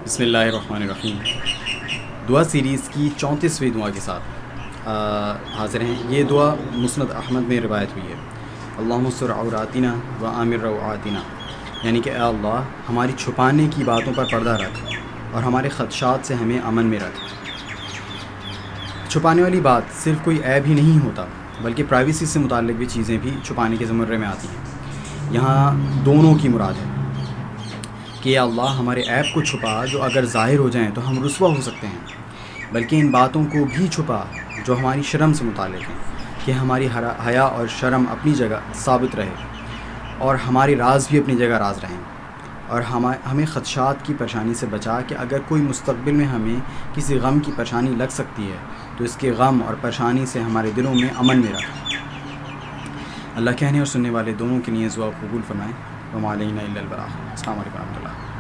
بسم اللہ الرحمن الرحیم۔ دعا سیریز کی 34ویں دعا کے ساتھ حاضر ہیں۔ یہ دعا مسند احمد میں روایت ہوئی ہے۔ اللہم استر عوراتنا و آمن روعاتنا، یعنی کہ اے اللہ ہماری چھپانے کی باتوں پر پردہ رکھ اور ہمارے خدشات سے ہمیں امن میں رکھ۔ چھپانے والی بات صرف کوئی عیب ہی نہیں ہوتا، بلکہ پرائیویسی سے متعلق بھی چیزیں بھی چھپانے کے زمرے میں آتی ہیں۔ یہاں دونوں کی مراد ہے کہ یا اللہ ہمارے عیب کو چھپا جو اگر ظاہر ہو جائیں تو ہم رسوا ہو سکتے ہیں، بلکہ ان باتوں کو بھی چھپا جو ہماری شرم سے متعلق ہیں، کہ ہماری حیا اور شرم اپنی جگہ ثابت رہے اور ہمارے راز بھی اپنی جگہ راز رہیں، اور ہمیں خدشات کی پریشانی سے بچا کہ اگر کوئی مستقبل میں ہمیں کسی غم کی پریشانی لگ سکتی ہے تو اس کے غم اور پریشانی سے ہمارے دلوں میں امن میں رکھ۔ اللہ کہنے اور سننے والے دونوں کے لیے دعا قبول فرمائیں۔ وما علینا الا البلاغ۔ السلام علیکم و رحمۃ اللہ۔